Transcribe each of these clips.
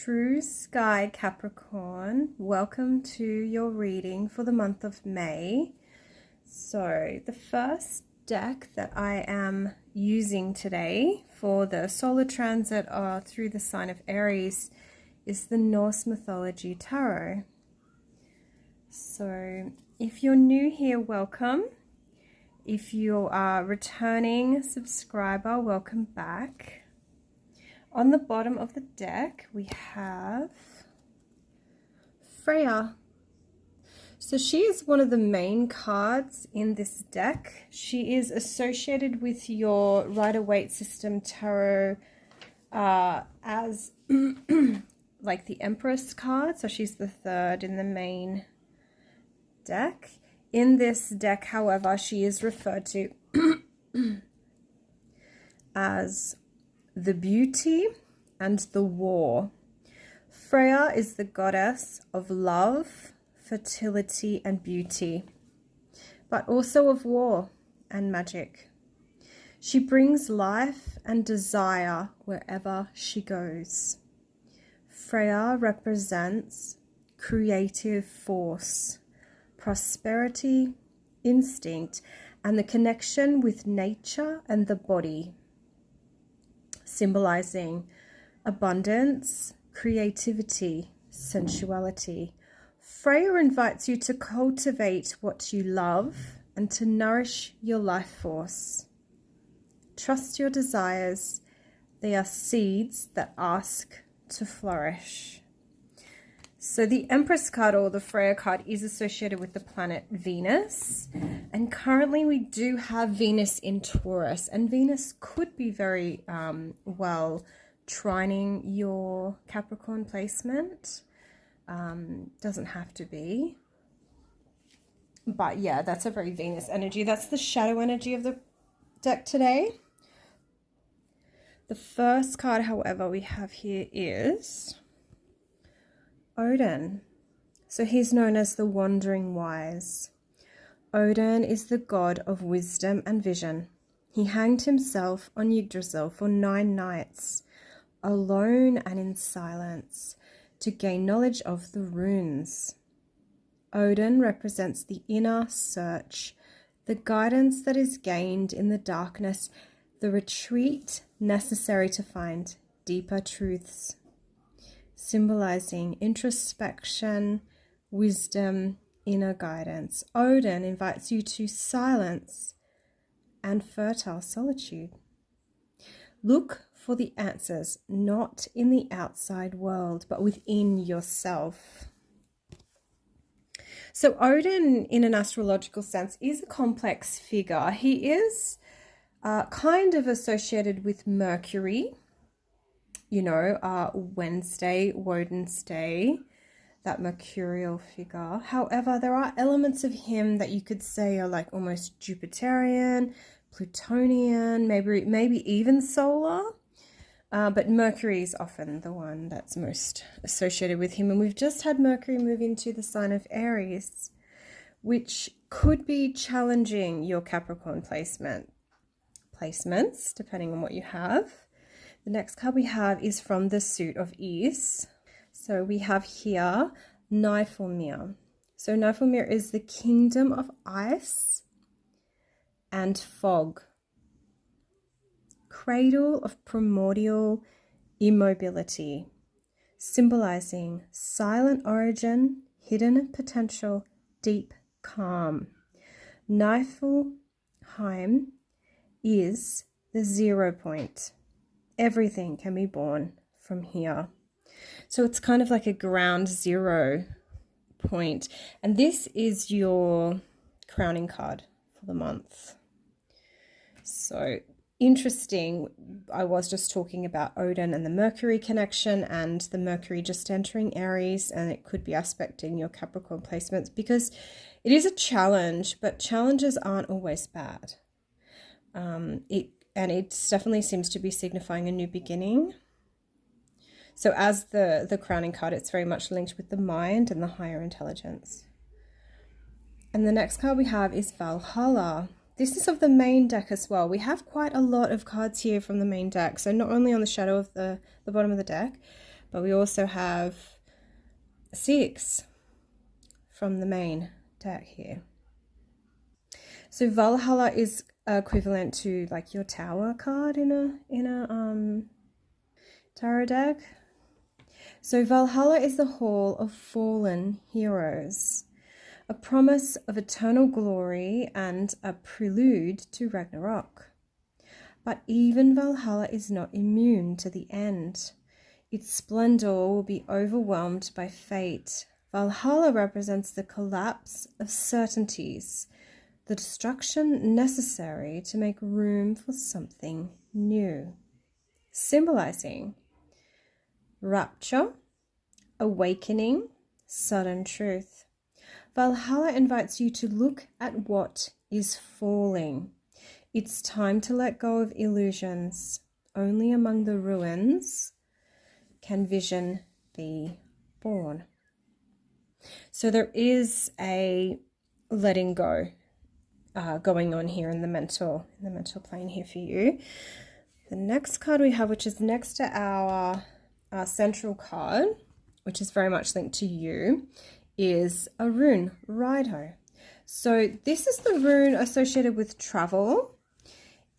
True Sky Capricorn, welcome to your reading for the month of May. So the first deck that I am using today for the solar transit through the sign of Aries is the Norse Mythology Tarot. So if you're new here, welcome. If you are a returning subscriber, welcome back. On the bottom of the deck, we have Freya. So she is one of the main cards in this deck. She is associated with your Rider-Waite system tarot as like the Empress card. So she's the third in the main deck. In this deck, however, she is referred to as the beauty and the war. Freya is the goddess of love, fertility, and beauty, but also of war and magic. She brings life and desire wherever she goes. Freya represents creative force, prosperity, instinct, and the connection with nature and the body, symbolizing abundance, creativity, sensuality. Freya invites you to cultivate what you love and to nourish your life force. Trust your desires. They are seeds that ask to flourish. So the Empress card, or the Freya card, is associated with the planet Venus. And currently we do have Venus in Taurus. And Venus could be very well trining your Capricorn placement. Doesn't have to be. But yeah, that's a very Venus energy. That's the shadow energy of the deck today. The first card, however, we have here is Odin. So he's known as the Wandering Wise. Odin is the god of wisdom and vision. He hanged himself on Yggdrasil for 9 nights, alone and in silence, to gain knowledge of the runes. Odin represents the inner search, the guidance that is gained in the darkness, the retreat necessary to find deeper truths, symbolizing introspection, wisdom, inner guidance. Odin invites you to silence and fertile solitude. Look for the answers, not in the outside world, but within yourself. So Odin, in an astrological sense, is a complex figure. He is kind of associated with Mercury, you know, Wednesday, Woden's day, that mercurial figure. However, there are elements of him that you could say are like almost Jupiterian, Plutonian, maybe even solar. But Mercury is often the one that's most associated with him. And we've just had Mercury move into the sign of Aries, which could be challenging your Capricorn placements, depending on what you have. The next card we have is from the suit of Ease. So we have here Niflheim. So Niflheim is the kingdom of ice and fog, cradle of primordial immobility, symbolizing silent origin, hidden potential, deep calm. Niflheim is the 0 point. Everything can be born from here. So it's kind of like a ground zero point. And this is your crowning card for the month. So interesting. I was just talking about Odin and the Mercury connection, and the Mercury just entering Aries, and it could be aspecting your Capricorn placements because it is a challenge, but challenges aren't always bad. It definitely seems to be signifying a new beginning. So as the crowning card, it's very much linked with the mind and the higher intelligence. And the next card we have is Valhalla. This is of the main deck as well. We have quite a lot of cards here from the main deck. So not only on the shadow of the bottom of the deck, but we also have 6 from the main deck here. So Valhalla is equivalent to like your Tower card in a tarot deck. So Valhalla is the hall of fallen heroes, a promise of eternal glory and a prelude to Ragnarok. But even Valhalla is not immune to the end. Its splendor will be overwhelmed by fate. Valhalla represents the collapse of certainties, the destruction necessary to make room for something new, symbolizing rapture, awakening, sudden truth. Valhalla invites you to look at what is falling. It's time to let go of illusions. Only among the ruins can vision be born. So there is a letting go going on here in the mental plane here for you. The next card we have, which is next to our central card, which is very much linked to you, is a rune, Rido. So this is the rune associated with travel.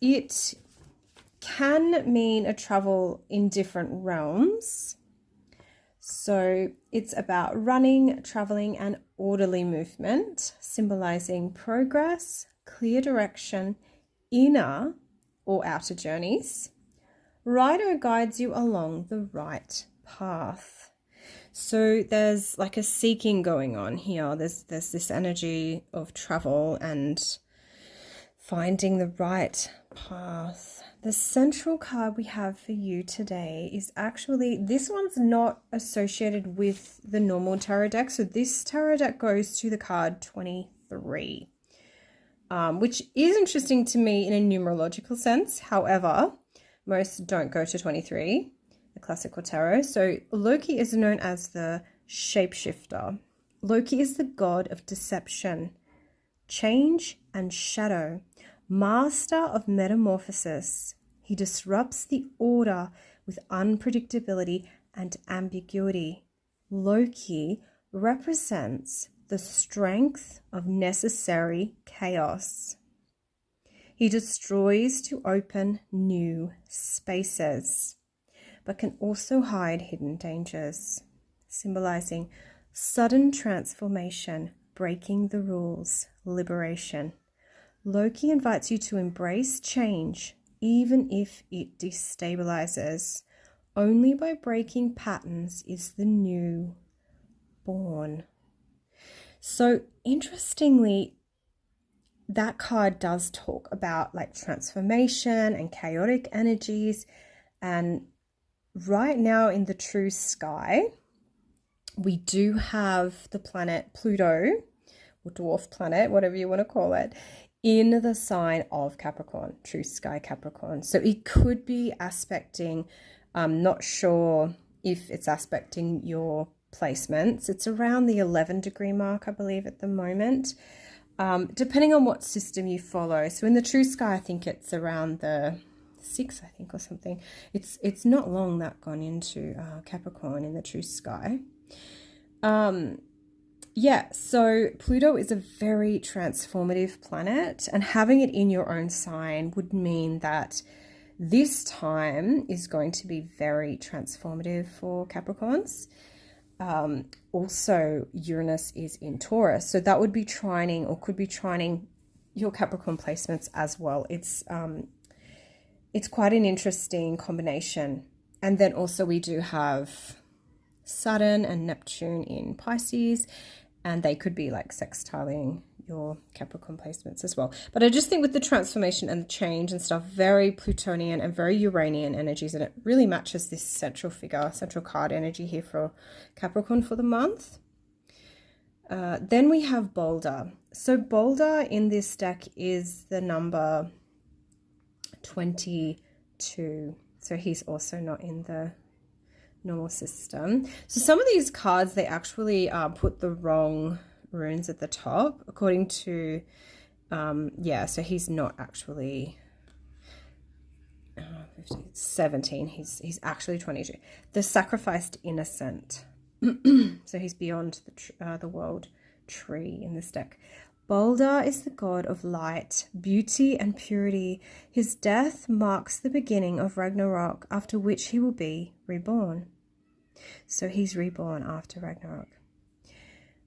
It can mean a travel in different realms. So it's about running, traveling, and orderly movement, symbolizing progress, clear direction, inner or outer journeys. Rido guides you along the right path. So there's like a seeking going on here. There's this energy of travel and finding the right path. The central card we have for you today is actually, this one's not associated with the normal tarot deck. So this tarot deck goes to the card 23, which is interesting to me in a numerological sense. However, most don't go to 23, the classical tarot. So Loki is known as the shapeshifter. Loki is the god of deception, change, and shadow, master of metamorphosis. He disrupts the order with unpredictability and ambiguity. Loki represents the strength of necessary chaos. He destroys to open new spaces, but can also hide hidden dangers, symbolizing sudden transformation, breaking the rules, liberation. Loki invites you to embrace change, even if it destabilizes. Only by breaking patterns is the new born. So interestingly, that card does talk about like transformation and chaotic energies. And right now in the true sky, we do have the planet Pluto, or dwarf planet, whatever you want to call it, in the sign of Capricorn, true sky Capricorn. So it could be aspecting, I'm not sure if it's aspecting your placements. It's around the 11-degree mark, I believe, at the moment, depending on what system you follow. So in the true sky, I think it's around the 6, I think, or something. It's not long that gone into Capricorn in the true sky. Yeah, so Pluto is a very transformative planet, and having it in your own sign would mean that this time is going to be very transformative for Capricorns. Also, Uranus is in Taurus, so that would be trining, or could be trining, your Capricorn placements as well. It's quite an interesting combination. And then also we do have Saturn and Neptune in Pisces, and they could be like sextiling your Capricorn placements as well. But I just think with the transformation and the change and stuff, very Plutonian and very Uranian energies, and it really matches this central figure, central card energy here for Capricorn for the month. Then we have Boulder. So Boulder in this deck is the number 22. So he's also not in the normal system. So some of these cards, they actually put the wrong runes at the top, according to yeah, so he's not actually 15, 17. He's actually 22. The sacrificed innocent. So he's beyond the world tree in this deck. Balder is the god of light, beauty, and purity. His death marks the beginning of Ragnarok, after which he will be reborn. So he's reborn after Ragnarok.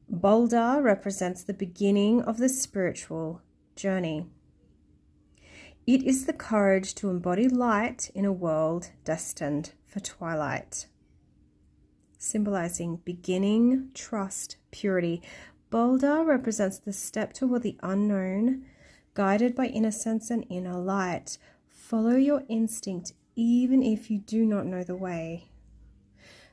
Balder represents the beginning of the spiritual journey. It is the courage to embody light in a world destined for twilight. Symbolizing beginning, trust, purity. Balder represents the step toward the unknown, guided by innocence and inner light. Follow your instinct even if you do not know the way.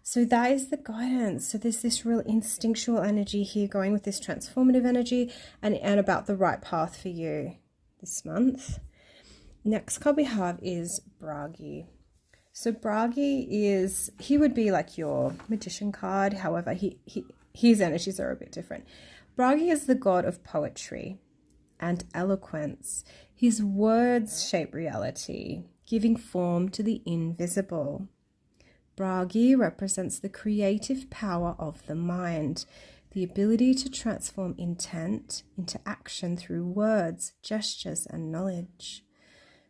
So that is the guidance. So there's this real instinctual energy here going with this transformative energy and about the right path for you this month. Next card we have is Bragi. So Bragi he would be like your magician card. However, his energies are a bit different. Bragi is the god of poetry and eloquence. His words shape reality, giving form to the invisible. Bragi represents the creative power of the mind, the ability to transform intent into action through words, gestures, and knowledge.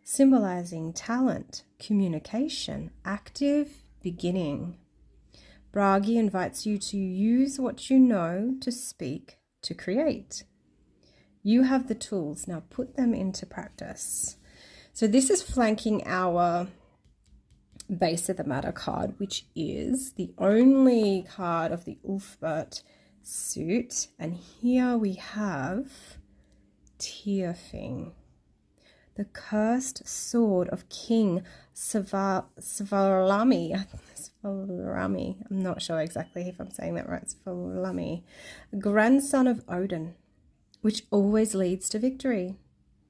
Symbolizing talent, communication, active beginning. Bragi invites you to use what you know to speak, to create. You have the tools, now put them into practice. So this is flanking our base of the matter card, which is the only card of the Ulfbert suit. And here we have Tyrfing, the cursed sword of King Svarlami. I'm not sure exactly if I'm saying that right. Svarlami, grandson of Odin, which always leads to victory,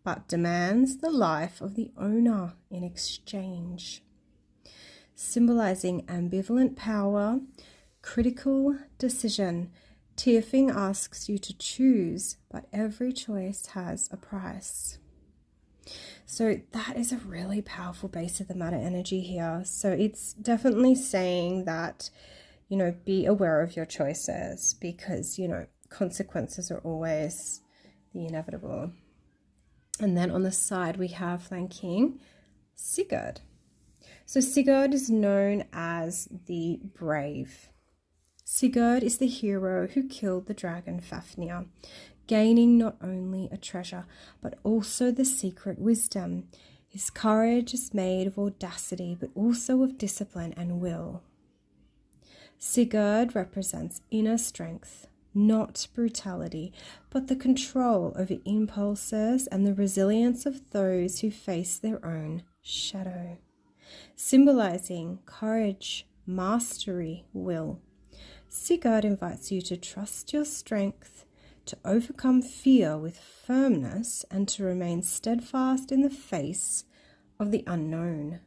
but demands the life of the owner in exchange. Symbolizing ambivalent power, critical decision. Tyrfing asks you to choose, but every choice has a price. So that is a really powerful base of the matter energy here. So it's definitely saying that, be aware of your choices because, consequences are always the inevitable. And then on the side, we have flanking Sigurd. So Sigurd is known as the brave. Sigurd is the hero who killed the dragon Fafnir, gaining not only a treasure, but also the secret wisdom. His courage is made of audacity, but also of discipline and will. Sigurd represents inner strength, not brutality, but the control over impulses and the resilience of those who face their own shadow. Symbolizing courage, mastery, will. Sigurd invites you to trust your strength, to overcome fear with firmness, and to remain steadfast in the face of the unknown.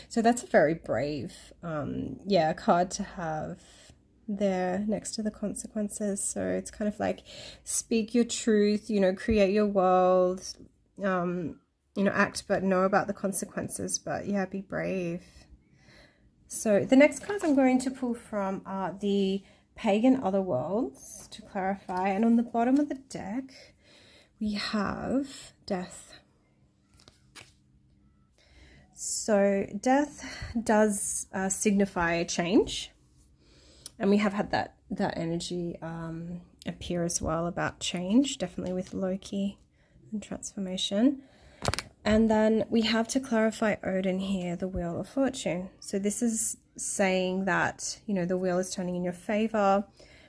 So that's a very brave, card to have there next to the consequences. So it's kind of like speak your truth, create your world, act but know about the consequences, but be brave. So the next cards I'm going to pull from are the Pagan Otherworlds to clarify, and on the bottom of the deck we have Death. So Death does signify change, and we have had that energy appear as well about change, definitely with Loki and transformation. And then we have to clarify Odin here, the Wheel of Fortune. So this is saying that, the wheel is turning in your favor,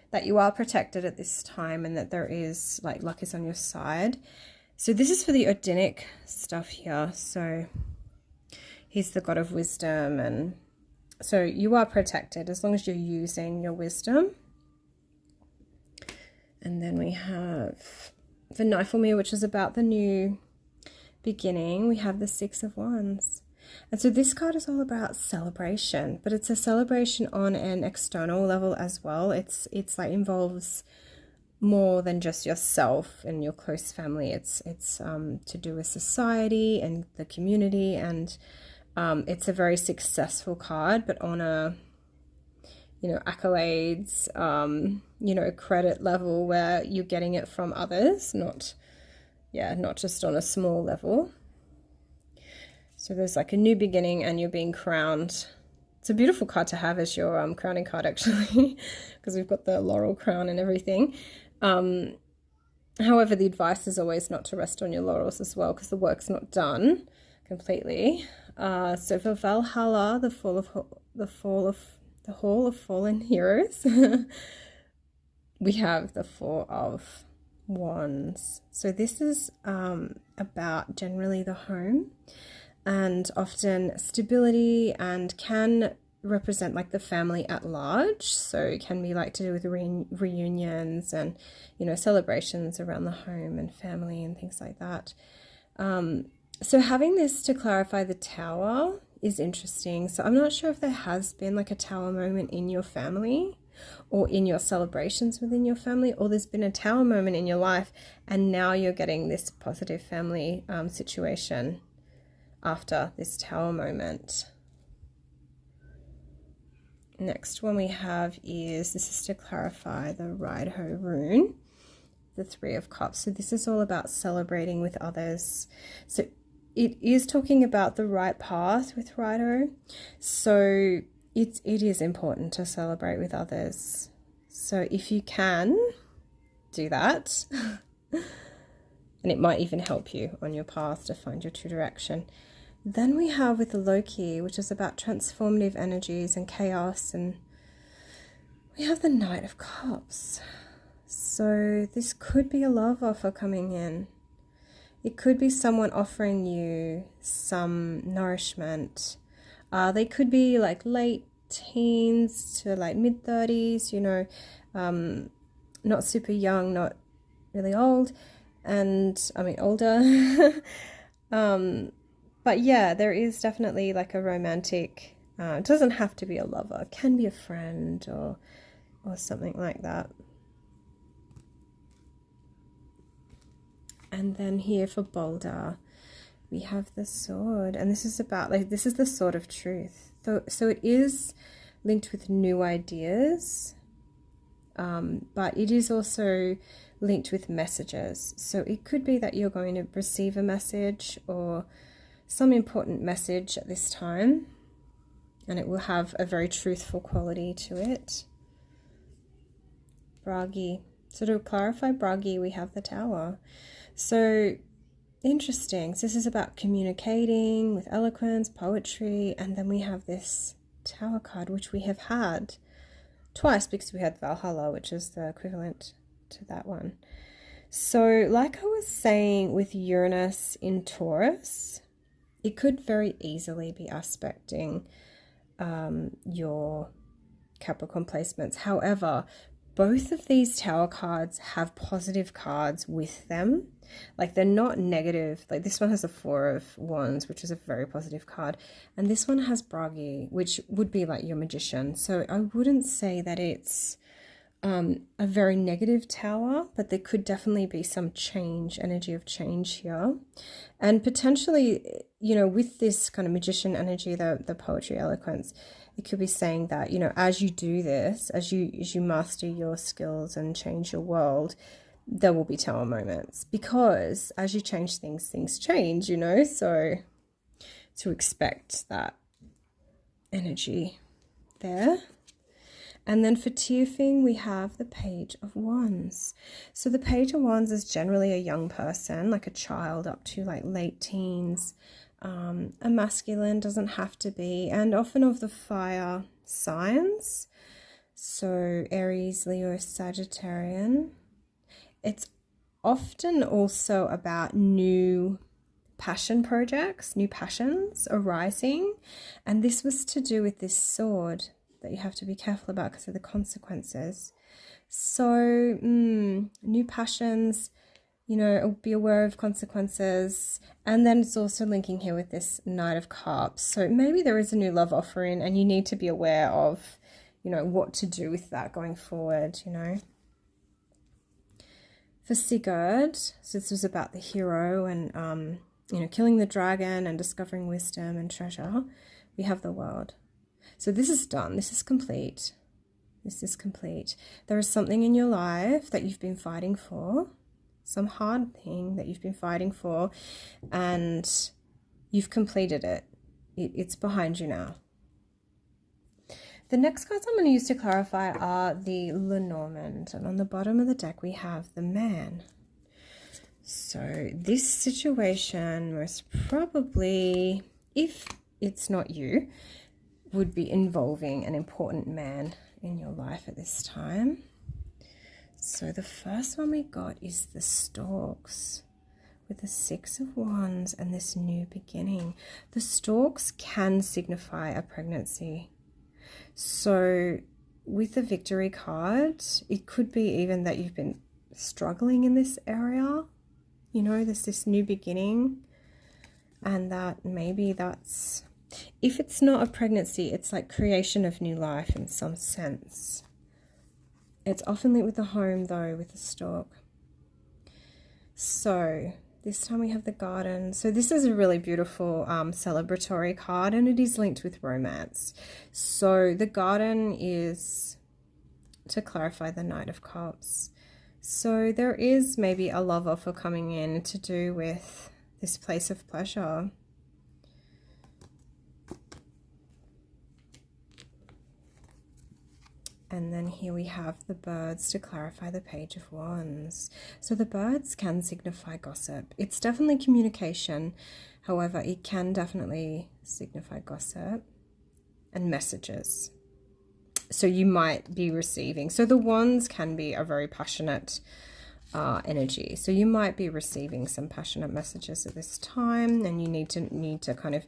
that you are protected at this time, and that there is, luck is on your side. So this is for the Odinic stuff here. So he's the god of wisdom, and so you are protected as long as you're using your wisdom. And then we have the Niflheim, which is about the new beginning. We have the Six of Wands. And so this card is all about celebration, but it's a celebration on an external level as well. It's like involves more than just yourself and your close family. It's to do with society and the community, and it's a very successful card, but on a, you know, accolades, you know, credit level where you're getting it from others, not just on a small level. So there's like a new beginning and you're being crowned. It's a beautiful card to have as your crowning card, actually, because we've got the laurel crown and everything. However, the advice is always not to rest on your laurels as well, because the work's not done completely. So for Valhalla, the Hall of Fallen Heroes, we have the Four of Wands. So this is about generally the home, and often stability, and can represent like the family at large. So it can be like to do with reunions and, you know, celebrations around the home and family and things like that. So having this to clarify the Tower is interesting. So I'm not sure if there has been like a Tower moment in your family or in your celebrations within your family, or there's been a Tower moment in your life and now you're getting this positive family situation after this Tower moment. Next one we have is, this is to clarify the Ride-Ho rune, the Three of Cups. So this is all about celebrating with others. So it is talking about the right path with Ride-Ho. So it is important to celebrate with others. So if you can, do that. And it might even help you on your path to find your true direction. Then we have with the Loki, which is about transformative energies and chaos, and we have the Knight of Cups. So this could be a love offer coming in. It could be someone offering you some nourishment. They could be like late teens to like mid-30s, you know, not super young, not really old, and I mean older. But yeah, there is definitely like a romantic, it doesn't have to be a lover, it can be a friend or something like that. And then here for Boulder, we have the Sword, and this is about, like, this is the Sword of Truth. So it is linked with new ideas, but it is also linked with messages. So it could be that you're going to receive a message or some important message at this time, and it will have a very truthful quality to it. Bragi. So to clarify Bragi, we have the Tower. So interesting. So this is about communicating with eloquence, poetry, and then we have this Tower card, which we have had twice because we had Valhalla, which is the equivalent to that one. So like I was saying with Uranus in Taurus, it could very easily be aspecting your Capricorn placements. However, both of these Tower cards have positive cards with them. Like, they're not negative. Like, this one has a Four of Wands, which is a very positive card. And this one has Bragi, which would be like your Magician. So I wouldn't say that it's a very negative Tower, but there could definitely be some change, energy of change here. And potentially, you know, with this kind of Magician energy, the poetry, eloquence, it could be saying that, you know, as you do this, as you master your skills and change your world, there will be Tower moments, because as you change things, things change, you know, so to expect that energy there. And then for Tiafing, we have the Page of Wands. So the Page of Wands is generally a young person, like a child up to like late teens. A masculine, doesn't have to be, and often of the fire signs. So Aries, Leo, Sagittarian. It's often also about new passion projects, new passions arising. And this was to do with this sword that you have to be careful about because of the consequences. So new passions, you know, be aware of consequences. And then it's also linking here with this Knight of Cups. So maybe there is a new love offering and you need to be aware of, you know, what to do with that going forward, you know. For Sigurd, so this was about the hero and, killing the dragon and discovering wisdom and treasure. We have the world. So this is done. This is complete. This is complete. There is something in your life that you've been fighting for, some hard thing that you've been fighting for, and you've completed it. It's behind you now. The next cards I'm going to use to clarify are the Lenormand, and on the bottom of the deck we have the Man. So this situation most probably, if it's not you, would be involving an important man in your life at this time. So the first one we got is the Storks with the Six of Wands and this new beginning. The Storks can signify a pregnancy. So with the Victory card, it could be even that you've been struggling in this area. You know, there's this new beginning, and that maybe that's, if it's not a pregnancy, it's like creation of new life in some sense. It's often linked with the home though, with the Stork. So this time we have the Garden. So this is a really beautiful celebratory card, and it is linked with romance. So the Garden is, to clarify, the Knight of Cups. So there is maybe a love offer coming in to do with this place of pleasure. And then here we have the birds to clarify the Page of Wands. So the birds can signify gossip. It's definitely communication. However, it can definitely signify gossip and messages. So you might be receiving. So the wands can be a very passionate energy. So you might be receiving some passionate messages at this time, and you need to kind of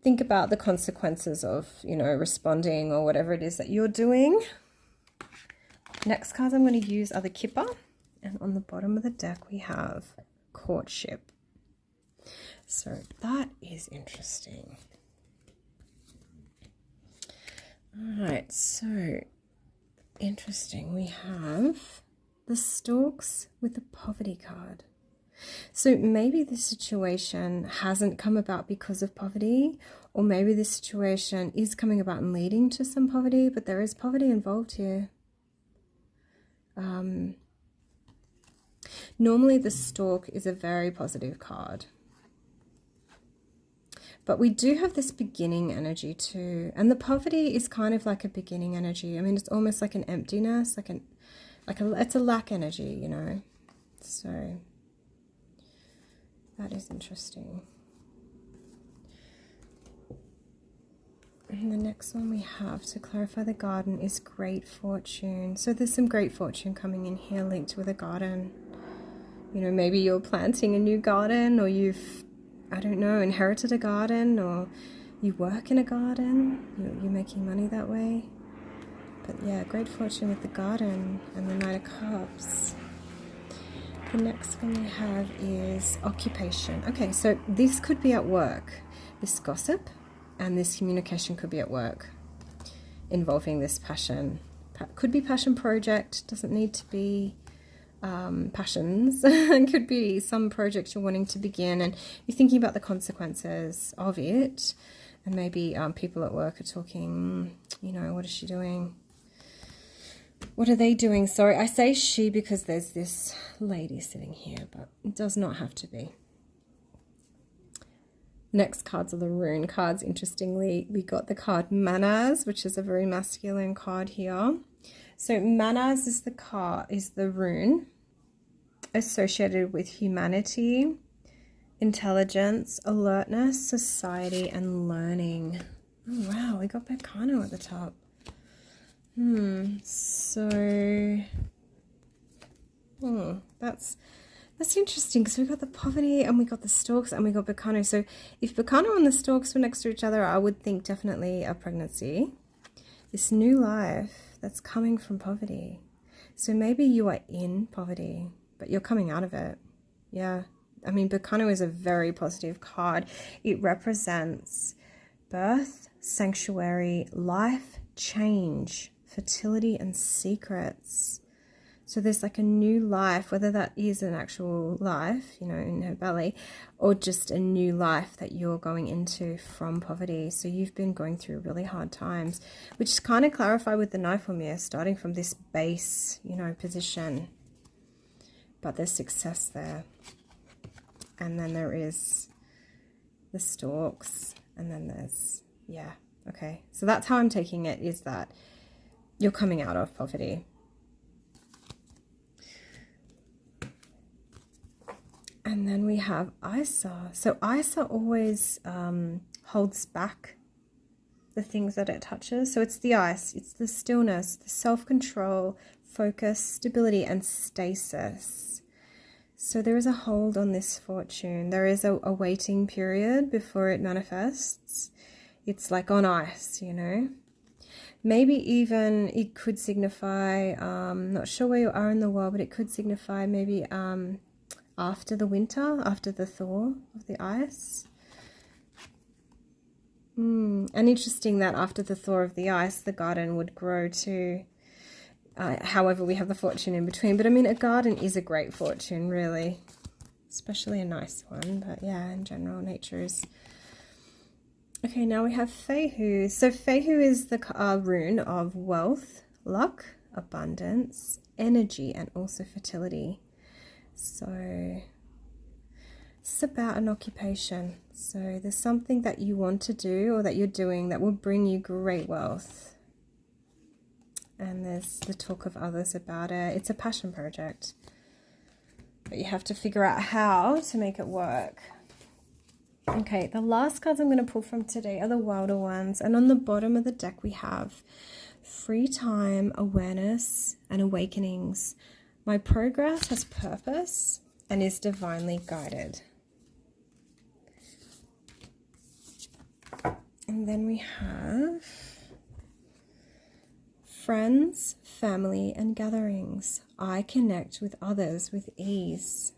think about the consequences of, responding or whatever it is that you're doing. Next cards I'm going to use are the Kipper. And on the bottom of the deck we have Courtship. So that is interesting. Alright, so interesting. We have the Storks with the Poverty card. So maybe this situation hasn't come about because of poverty, or maybe this situation is coming about and leading to some poverty, but there is poverty involved here. Normally the Stork is a very positive card, but we do have this beginning energy too, and the poverty is kind of like a beginning energy. I mean, it's almost like an emptiness, it's a lack energy, so that is interesting. And the next one we have to clarify the Garden is Great Fortune. So there's some great fortune coming in here linked with a garden. Maybe you're planting a new garden, or you've, inherited a garden, or you work in a garden. You're making money that way. But yeah, great fortune with the Garden and the Knight of Cups. The next one we have is occupation. Okay, so this could be at work. This gossip and this communication could be at work, involving this passion. Could be passion project, doesn't need to be passions. It could be some project you're wanting to begin, and you're thinking about the consequences of it. And maybe people at work are talking, what is she doing? What are they doing? Sorry, I say she because there's this lady sitting here, but it does not have to be. Next cards are the Rune cards. Interestingly, we got the card Manas, which is a very masculine card here. So Manas is the rune associated with humanity, intelligence, alertness, society, and learning. Oh wow, we got Becano at the top. That's interesting, because we got the poverty and we got the Storks and we got Becano. So if Becano and the Storks were next to each other, I would think definitely a pregnancy. This new life that's coming from poverty. So maybe you are in poverty, but you're coming out of it. Yeah. I mean, Becano is a very positive card. It represents birth, sanctuary, life, change, fertility, and secrets. So there's like a new life, whether that is an actual life, you know, in her belly, or just a new life that you're going into from poverty. So you've been going through really hard times, which is kind of clarified with the knife or mirror, starting from this base, you know, position. But there's success there. And then there is the stalks, and then there's, yeah, okay. So that's how I'm taking it, is that you're coming out of poverty. And then we have Isa. So Isa always holds back the things that it touches. So it's the ice, it's the stillness, the self-control, focus, stability, and stasis. So there is a hold on this fortune. There is a waiting period before it manifests. It's like on ice, you know. Maybe even it could signify, not sure where you are in the world, but it could signify maybe after the winter, after the thaw of the ice. And interesting that after the thaw of the ice, the garden would grow to, however we have the fortune in between. But I mean, a garden is a great fortune, really, especially a nice one. But yeah, in general, nature is... Okay, now we have Fehu. So Fehu is the rune of wealth, luck, abundance, energy, and also fertility. So it's about an occupation. So there's something that you want to do or that you're doing that will bring you great wealth. And there's the talk of others about it. It's a passion project, but you have to figure out how to make it work. Okay, the last cards I'm going to pull from today are the wilder ones. And on the bottom of the deck we have free time, awareness, and awakenings. My progress has purpose and is divinely guided. And then we have friends, family, and gatherings. I connect with others with ease.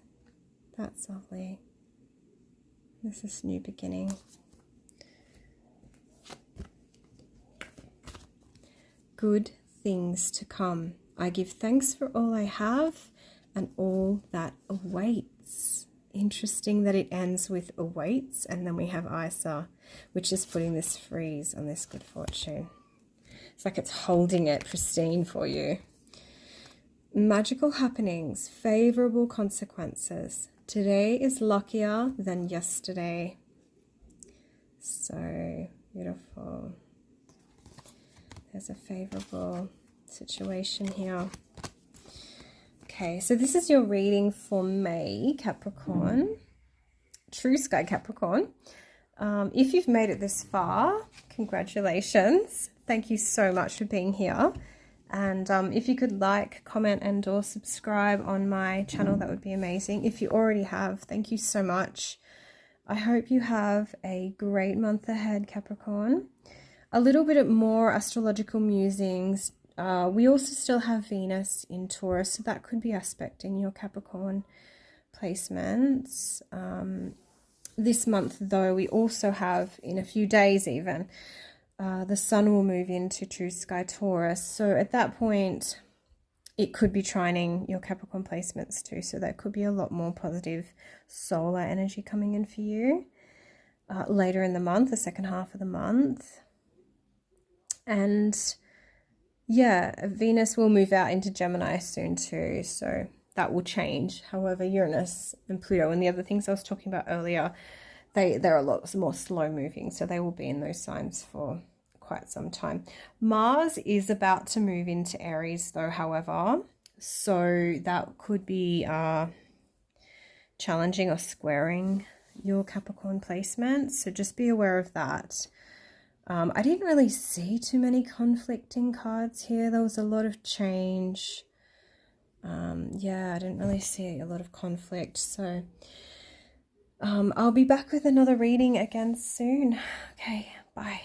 That's lovely. This is new beginning. Good things to come. I give thanks for all I have and all that awaits. Interesting that it ends with awaits, and then we have Isa, which is putting this freeze on this good fortune. It's like it's holding it pristine for you. Magical happenings, favorable consequences. Today is luckier than yesterday. So beautiful. There's a favorable situation here. Okay, so this is your reading for May, Capricorn. True Sky Capricorn. If you've made it this far, congratulations. Thank you so much for being here. And if you could like, comment, and or subscribe on my channel, that would be amazing. If you already have, thank you so much. I hope you have a great month ahead, Capricorn. A little bit more astrological musings. We also still have Venus in Taurus, so that could be aspecting your Capricorn placements. This month, though, we also have, in a few days even, the Sun will move into True Sky Taurus. So at that point, it could be trining your Capricorn placements too. So there could be a lot more positive solar energy coming in for you later in the month, the second half of the month. And yeah, Venus will move out into Gemini soon too, so that will change. However, Uranus and Pluto and the other things I was talking about earlier, they're a lot more slow moving, so they will be in those signs for quite some time. Mars is about to move into Aries though, however, so that could be challenging or squaring your Capricorn placements, so just be aware of that. I didn't really see too many conflicting cards here. There was a lot of change. Yeah, I didn't really see a lot of conflict. So I'll be back with another reading again soon. Okay, bye.